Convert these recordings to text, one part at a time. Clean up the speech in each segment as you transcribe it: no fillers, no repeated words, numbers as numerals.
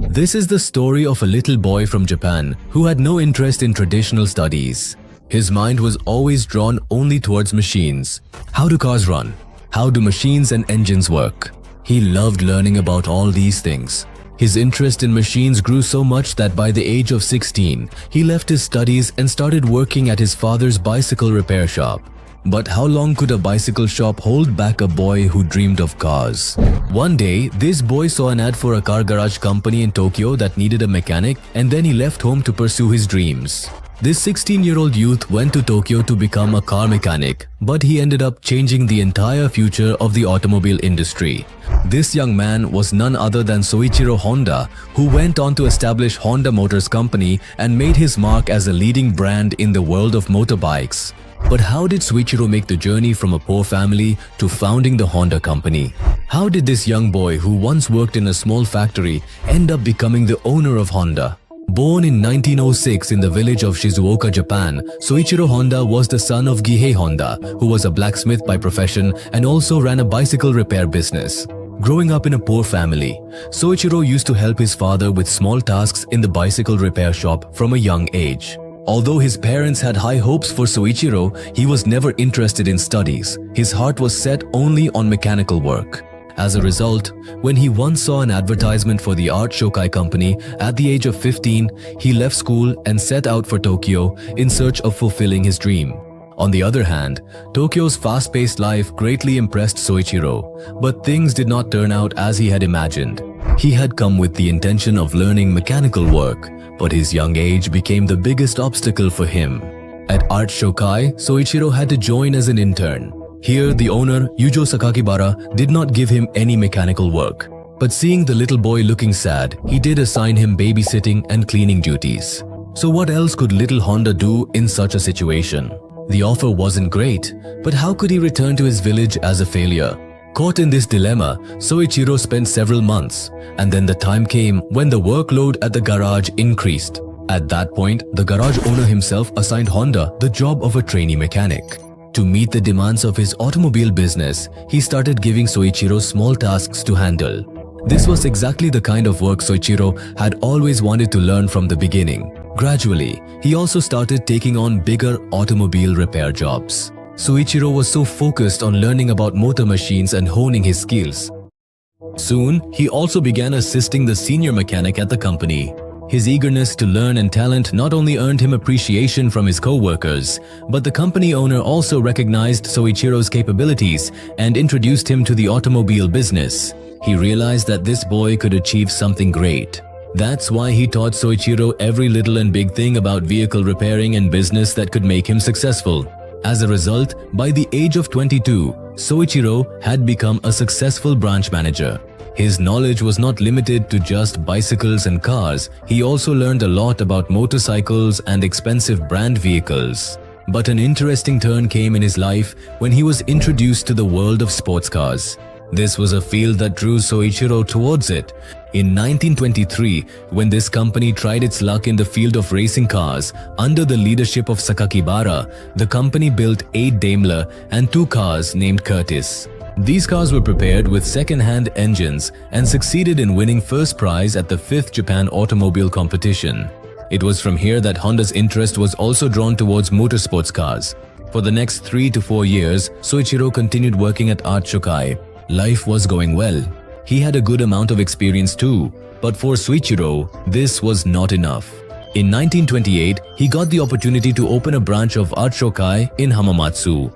This is the story of a little boy from Japan who had no interest in traditional studies. His mind was always drawn only towards machines. How do cars run? How do machines and engines work? He loved learning about all these things. His interest in machines grew so much that by the age of 16, he left his studies and started working at his father's bicycle repair shop. But how long could a bicycle shop hold back a boy who dreamed of cars? One day, this boy saw an ad for a car garage company in Tokyo that needed a mechanic, and then he left home to pursue his dreams. This 16-year-old youth went to Tokyo to become a car mechanic, but he ended up changing the entire future of the automobile industry. This young man was none other than Soichiro Honda, who went on to establish Honda Motors Company and made his mark as a leading brand in the world of motorbikes. But how did Soichiro make the journey from a poor family to founding the Honda company? How did this young boy who once worked in a small factory end up becoming the owner of Honda? Born in 1906 in the village of Shizuoka, Japan, Soichiro Honda was the son of Gihei Honda, who was a blacksmith by profession and also ran a bicycle repair business. Growing up in a poor family, Soichiro used to help his father with small tasks in the bicycle repair shop from a young age. Although his parents had high hopes for Soichiro, he was never interested in studies. His heart was set only on mechanical work. As a result, when he once saw an advertisement for the art shokai company at the age of 15, he left school and set out for Tokyo in search of fulfilling his dream. On the other hand, Tokyo's fast-paced life greatly impressed Soichiro, but things did not turn out as he had imagined. He had come with the intention of learning mechanical work, but his young age became the biggest obstacle for him. At Art Shokai, Soichiro had to join as an intern. Here, the owner, Yujo Sakakibara, did not give him any mechanical work. But seeing the little boy looking sad, he did assign him babysitting and cleaning duties. So what else could little Honda do in such a situation? The offer wasn't great, but how could he return to his village as a failure? Caught in this dilemma, Soichiro spent several months, and then the time came when the workload at the garage increased. At that point, the garage owner himself assigned Honda the job of a trainee mechanic. To meet the demands of his automobile business, he started giving Soichiro small tasks to handle. This was exactly the kind of work Soichiro had always wanted to learn from the beginning. Gradually, he also started taking on bigger automobile repair jobs. Soichiro was so focused on learning about motor machines and honing his skills. Soon, he also began assisting the senior mechanic at the company. His eagerness to learn and talent not only earned him appreciation from his co-workers, but the company owner also recognized Soichiro's capabilities and introduced him to the automobile business. He realized that this boy could achieve something great. That's why he taught Soichiro every little and big thing about vehicle repairing and business that could make him successful. As a result, by the age of 22, Soichiro had become a successful branch manager. His knowledge was not limited to just bicycles and cars. He also learned a lot about motorcycles and expensive brand vehicles. But an interesting turn came in his life when he was introduced to the world of sports cars. This was a field that drew Soichiro towards it. In 1923, when this company tried its luck in the field of racing cars, under the leadership of Sakakibara, the company built 8 Daimler and 2 cars named Curtis. These cars were prepared with second-hand engines and succeeded in winning first prize at the 5th Japan Automobile Competition. It was from here that Honda's interest was also drawn towards motorsports cars. For the next 3 to 4 years, Soichiro continued working at Art Shokai. Life was going well. He had a good amount of experience too, but for Soichiro, this was not enough. In 1928, he got the opportunity to open a branch of Art Shokai in Hamamatsu.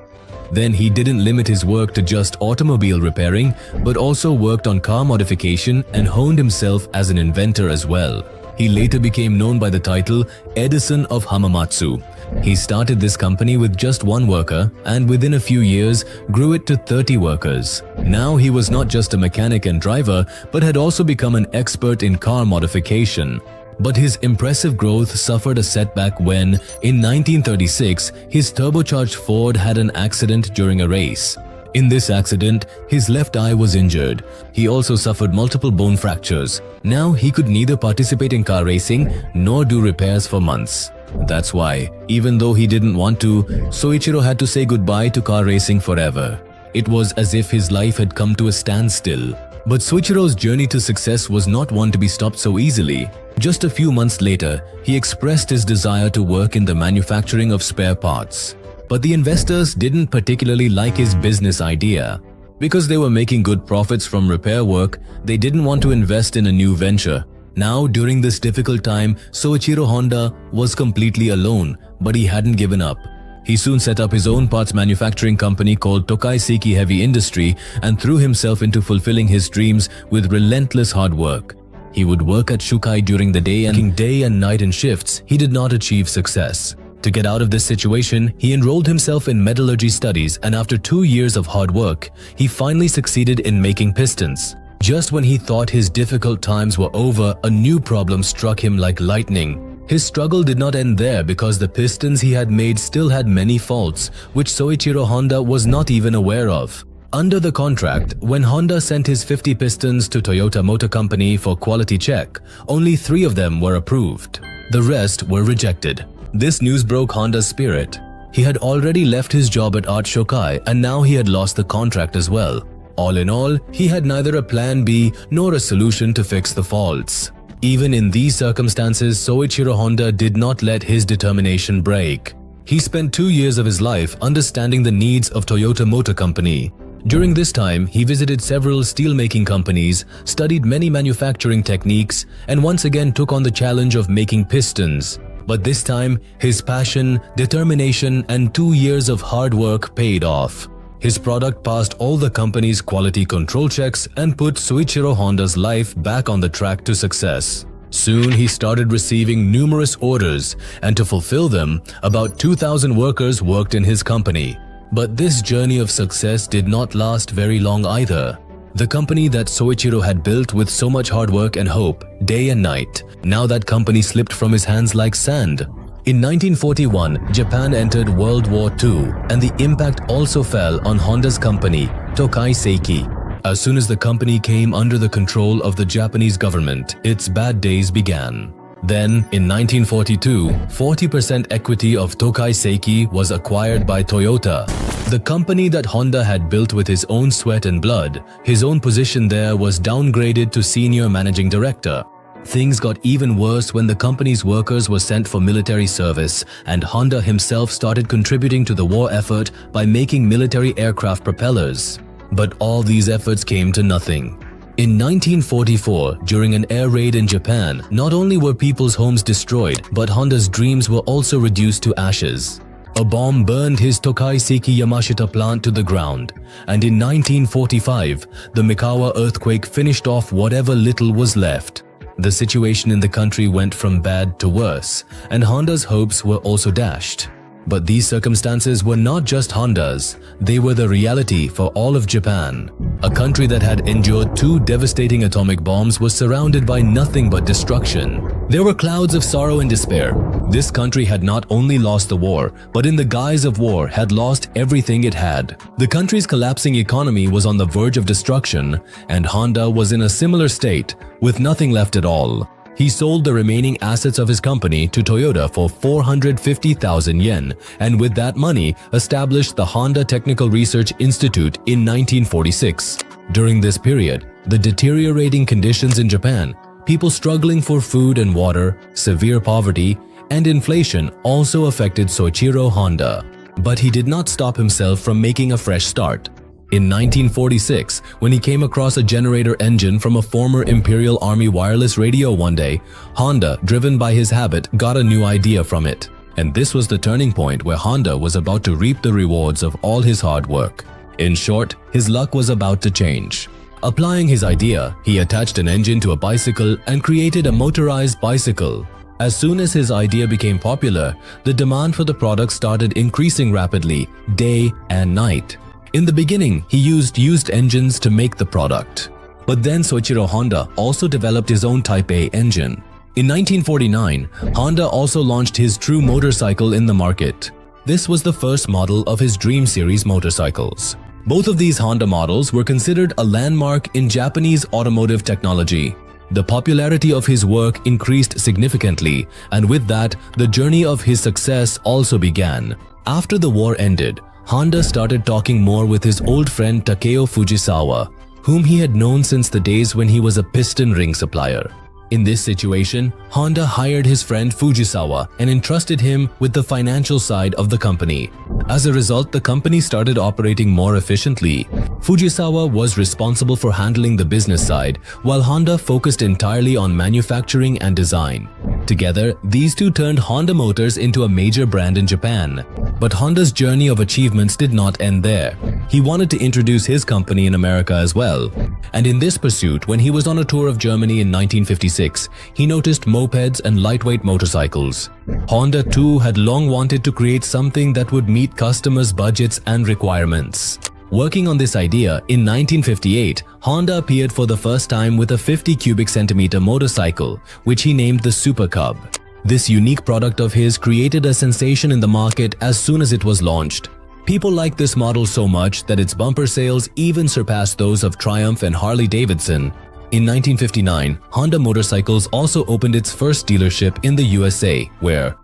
Then he didn't limit his work to just automobile repairing, but also worked on car modification and honed himself as an inventor as well. He later became known by the title Edison of Hamamatsu. He started this company with just 1 worker and within a few years grew it to 30 workers. Now he was not just a mechanic and driver, but had also become an expert in car modification. But his impressive growth suffered a setback when, in 1936, his turbocharged Ford had an accident during a race. In this accident, his left eye was injured. He also suffered multiple bone fractures. Now he could neither participate in car racing nor do repairs for months. That's why, even though he didn't want to, Soichiro had to say goodbye to car racing forever. It was as if his life had come to a standstill. But Soichiro's journey to success was not one to be stopped so easily. Just a few months later, he expressed his desire to work in the manufacturing of spare parts. But the investors didn't particularly like his business idea. Because they were making good profits from repair work, they didn't want to invest in a new venture. Now, during this difficult time, Soichiro Honda was completely alone, but he hadn't given up. He soon set up his own parts manufacturing company called Tokai Seiki Heavy Industry and threw himself into fulfilling his dreams with relentless hard work. He would work at Shukai during the day and working day and night in shifts. He did not achieve success. To get out of this situation, he enrolled himself in metallurgy studies, and after 2 years of hard work, he finally succeeded in making pistons. Just when he thought his difficult times were over, a new problem struck him like lightning. His struggle did not end there because the pistons he had made still had many faults, which Soichiro Honda was not even aware of. Under the contract, when Honda sent his 50 pistons to Toyota Motor Company for quality check, only 3 of them were approved. The rest were rejected. This news broke Honda's spirit. He had already left his job at Art Shokai and now he had lost the contract as well. All in all, he had neither a plan B nor a solution to fix the faults. Even in these circumstances, Soichiro Honda did not let his determination break. He spent 2 years of his life understanding the needs of Toyota Motor Company. During this time, he visited several steelmaking companies, studied many manufacturing techniques, and once again took on the challenge of making pistons. But this time, his passion, determination, and 2 years of hard work paid off. His product passed all the company's quality control checks and put Soichiro Honda's life back on the track to success. Soon he started receiving numerous orders, and to fulfill them, about 2,000 workers worked in his company. But this journey of success did not last very long either. The company that Soichiro had built with so much hard work and hope, day and night, now that company slipped from his hands like sand. In 1941, Japan entered World War II, and the impact also fell on Honda's company, Tokai Seiki. As soon as the company came under the control of the Japanese government, its bad days began. Then, in 1942, 40% equity of Tokai Seiki was acquired by Toyota. The company that Honda had built with his own sweat and blood, his own position there was downgraded to senior managing director. Things got even worse when the company's workers were sent for military service, and Honda himself started contributing to the war effort by making military aircraft propellers. But all these efforts came to nothing. In 1944, during an air raid in Japan, not only were people's homes destroyed, but Honda's dreams were also reduced to ashes. A bomb burned his Tokai Seiki Yamashita plant to the ground, and in 1945, the Mikawa earthquake finished off whatever little was left. The situation in the country went from bad to worse, and Honda's hopes were also dashed. But these circumstances were not just Honda's, they were the reality for all of Japan. A country that had endured 2 devastating atomic bombs was surrounded by nothing but destruction. There were clouds of sorrow and despair. This country had not only lost the war, but in the guise of war had lost everything it had. The country's collapsing economy was on the verge of destruction, and Honda was in a similar state, with nothing left at all. He sold the remaining assets of his company to Toyota for 450,000 yen, and with that money established the Honda Technical Research Institute in 1946. During this period, the deteriorating conditions in Japan, people struggling for food and water, severe poverty, and inflation also affected Soichiro Honda. But he did not stop himself from making a fresh start. In 1946, when he came across a generator engine from a former Imperial Army wireless radio one day, Honda, driven by his habit, got a new idea from it. And this was the turning point where Honda was about to reap the rewards of all his hard work. In short, his luck was about to change. Applying his idea, he attached an engine to a bicycle and created a motorized bicycle. As soon as his idea became popular, the demand for the product started increasing rapidly, day and night. In the beginning, he used used engines to make the product. But then Soichiro Honda also developed his own Type A engine. In 1949, Honda also launched his true motorcycle in the market. This was the first model of his Dream Series motorcycles. Both of these Honda models were considered a landmark in Japanese automotive technology. The popularity of his work increased significantly, and with that, the journey of his success also began. After the war ended, Honda started talking more with his old friend Takeo Fujisawa. whom he had known since the days when he was a piston ring supplier. In this situation, Honda hired his friend Fujisawa and entrusted him with the financial side of the company. As a result, the company started operating more efficiently. Fujisawa was responsible for handling the business side, while Honda focused entirely on manufacturing and design. Together, these two turned Honda Motors into a major brand in Japan. But Honda's journey of achievements did not end there. He wanted to introduce his company in America as well. And in this pursuit, when he was on a tour of Germany in 1956, he noticed mopeds and lightweight motorcycles. Honda too had long wanted to create something that would meet customers' budgets and requirements. Working on this idea, in 1958, Honda appeared for the first time with a 50 cubic centimeter motorcycle, which he named the Super Cub. This unique product of his created a sensation in the market as soon as it was launched. People liked this model so much that its bumper sales even surpassed those of Triumph and Harley-Davidson. In 1959, Honda Motorcycles also opened its first dealership in the USA, where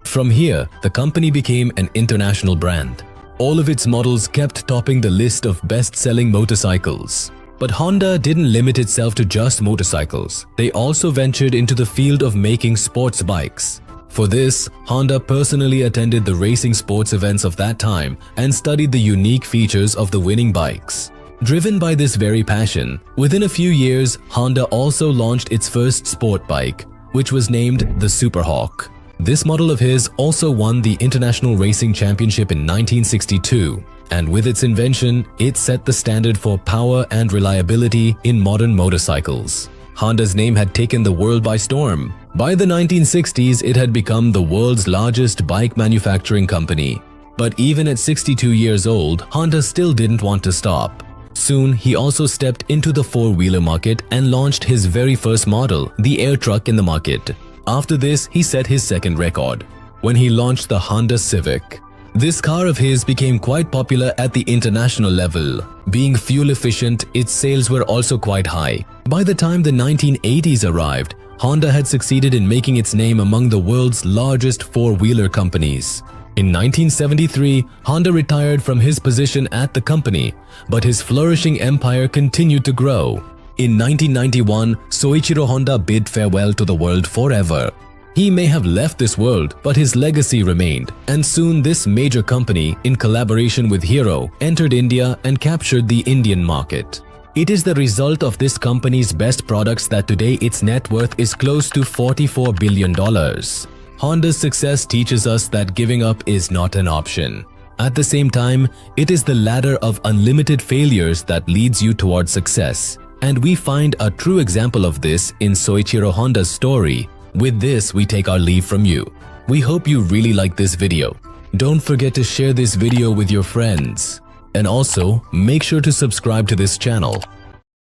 from here, the company became an international brand. All of its models kept topping the list of best-selling motorcycles. But Honda didn't limit itself to just motorcycles. They also ventured into the field of making sports bikes. For this, Honda personally attended the racing sports events of that time and studied the unique features of the winning bikes. Driven by this very passion, within a few years, Honda also launched its first sport bike, which was named the Superhawk. This model of his also won the International Racing Championship in 1962, and with its invention, it set the standard for power and reliability in modern motorcycles. Honda's name had taken the world by storm. By the 1960s, it had become the world's largest bike manufacturing company. But even at 62 years old, Honda still didn't want to stop. Soon, he also stepped into the four-wheeler market and launched his very first model, the air truck, in the market. After this, he set his second record, when he launched the Honda Civic. This car of his became quite popular at the international level. Being fuel efficient, its sales were also quite high. By the time the 1980s arrived, Honda had succeeded in making its name among the world's largest four-wheeler companies. In 1973, Honda retired from his position at the company, but his flourishing empire continued to grow. In 1991, Soichiro Honda bid farewell to the world forever. He may have left this world, but his legacy remained, and soon this major company, in collaboration with Hero, entered India and captured the Indian market. It is the result of this company's best products that today its net worth is close to $44 billion. Honda's success teaches us that giving up is not an option. At the same time, it is the ladder of unlimited failures that leads you towards success. And we find a true example of this in Soichiro Honda's story. With this, we take our leave from you. We hope you really like this video. Don't forget to share this video with your friends. And also, make sure to subscribe to this channel.